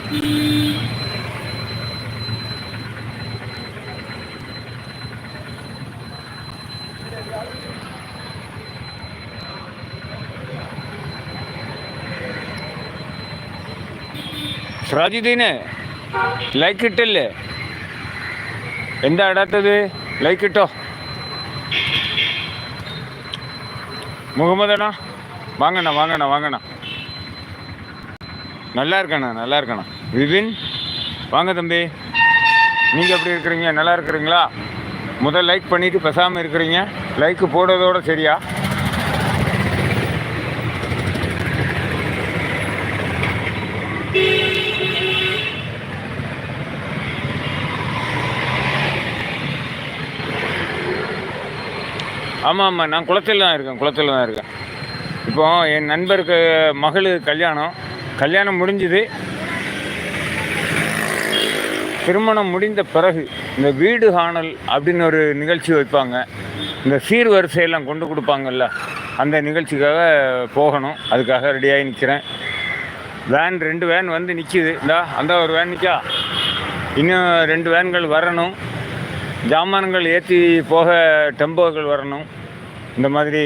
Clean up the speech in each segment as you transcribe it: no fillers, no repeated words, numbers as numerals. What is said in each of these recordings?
സിറാജുദ്ദീന് like ഇട്ടില്ലേ? എന്താ ഇടാത്തത്? Like ഇട്ടോ. முகமது அண்ணா வாங்கண்ணா வாங்கண்ணா வாங்கண்ணா. நல்லா இருக்கண்ணா நல்லா இருக்கண்ணா. விபின் வாங்க தம்பி. நீங்கள் எப்படி இருக்கிறீங்க? நல்லா இருக்கிறீங்களா? முதல் லைக் பண்ணிவிட்டு பேசாமல் இருக்கிறீங்க. லைக்கு போடுறதோட சரியா? ஆமாம் ஆமாம், நான் குளத்தில் தான் இருக்கேன். இப்போ என் நண்பருக்கு மகளுக்கு கல்யாணம் முடிஞ்சுது. திருமணம் முடிந்த பிறகு இந்த வீடு காணல் அப்படின்னு ஒரு நிகழ்ச்சி வைப்பாங்க. இந்த சீர்வரிசையெல்லாம் கொண்டு கொடுப்பாங்கல்ல, அந்த நிகழ்ச்சிக்காக போகணும். அதுக்காக ரெடியாகி நிற்கிறேன். 2 வேன் வந்து நிற்கிது. அந்த ஒரு வேன் நிற்கா, இன்னும் 2 வேன்கள் வரணும். ஜாமான்கள் ஏற்றி போக டெம்போக்கள் வரணும். இந்த மாதிரி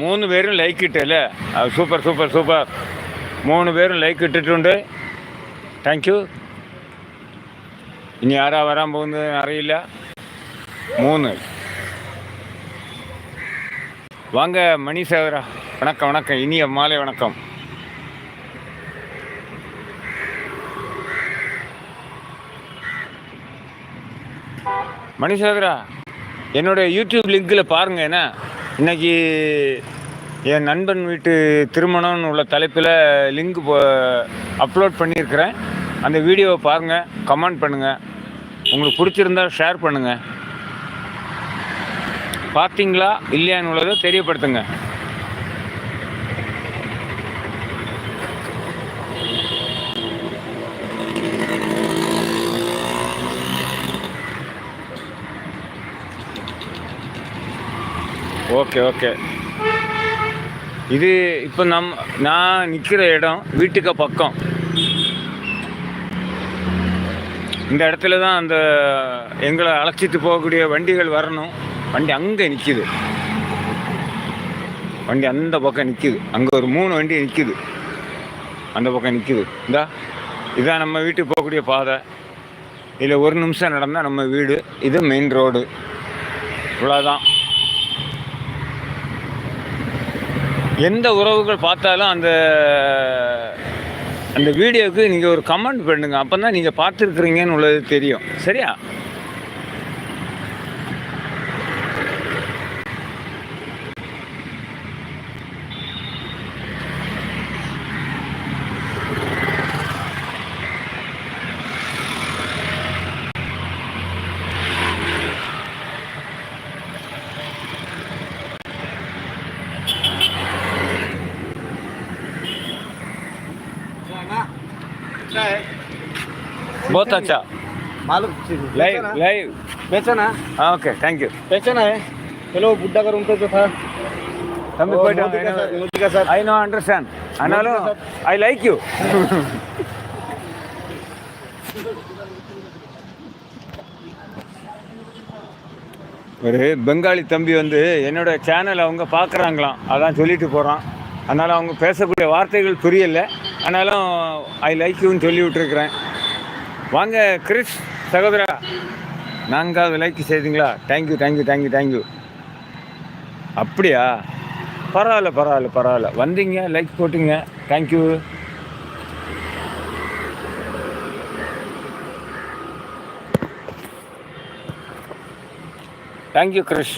മൂന്ന് പേരും ലൈക്ക് ഇട്ടല്ലേ? സൂപ്പർ 3 പേരും ലൈക്ക് ഇട്ടിട്ടുണ്ട്. Thank you. ഇനി ആരാ വരാൻ പോകുന്നത് അറിയില്ല. 3 வாங்க மணி சேவரா. வணக்கம். இனிய மாலை வணக்கம். மணி சேவரா, என்னோடய யூடியூப் லிங்கில் பாருங்கள். என்ன இன்றைக்கி என் நண்பன் வீட்டு திருமணம்னு உள்ள தலைப்பில் லிங்க் அப்லோட் பண்ணியிருக்கிறேன். அந்த வீடியோவை பாருங்கள், கமெண்ட் பண்ணுங்கள். உங்களுக்கு பிடிச்சிருந்தால் ஷேர் பண்ணுங்கள். பார்த்தீங்களா இல்லையான்னு உள்ளதை தெரியப்படுத்துங்க. ஓகே. இது இப்போ நான் நிற்கிற இடம் வீட்டுக்கு பக்கம். இந்த இடத்துல தான் அந்த எங்களை அழைச்சிட்டு போகக்கூடிய வண்டிகள் வரணும். வண்டி அங்கே நிற்கிது. வண்டி அந்த பக்கம் நிற்கிது. அங்கே ஒரு 3 வண்டி நிற்கிது. அந்த பக்கம் நிற்கிது. இதான் நம்ம வீட்டுக்கு போகக்கூடிய பாதை. இதில் 1 நிமிஷம் நடந்தால் நம்ம வீடு. இது மெயின் ரோடு. இவ்வளோதான். எந்த உறவுகள் பார்த்தாலும் அந்த வீடியோவுக்கு நீங்கள் ஒரு கமெண்ட் பண்ணுங்கள். அப்போ தான் நீங்கள் பார்த்துருக்குறீங்கன்னு உள்ளது தெரியும். சரியா? बहुत अच्छा मालूम लाइव बेचना। हाँ ओके थैंक यू. बेचना है. चलो बुड्ढा का रूम पे जो था तभी कोई मोदी का sir. I know understand. आनालो I like you. ஒரு பெங்காலி தம்பி வந்து என்னோட சேனல் அவங்க பார்க்குறாங்களாம். அதான் சொல்லிட்டு போகிறான். அதனால் அவங்க பேசக்கூடிய வார்த்தைகள் புரியலை. ஆனாலும் ஐ லைக் யூன்னு சொல்லி விட்டுருக்குறேன். வாங்க கிறிஸ் சகோதரா, நாங்கள் லைக் செய்தீங்களா? தேங்க்யூ. அப்படியா? பரவாயில்ல. வந்தீங்க, லைக் போட்டிங்க. தேங்க்யூ. Thank you Chris.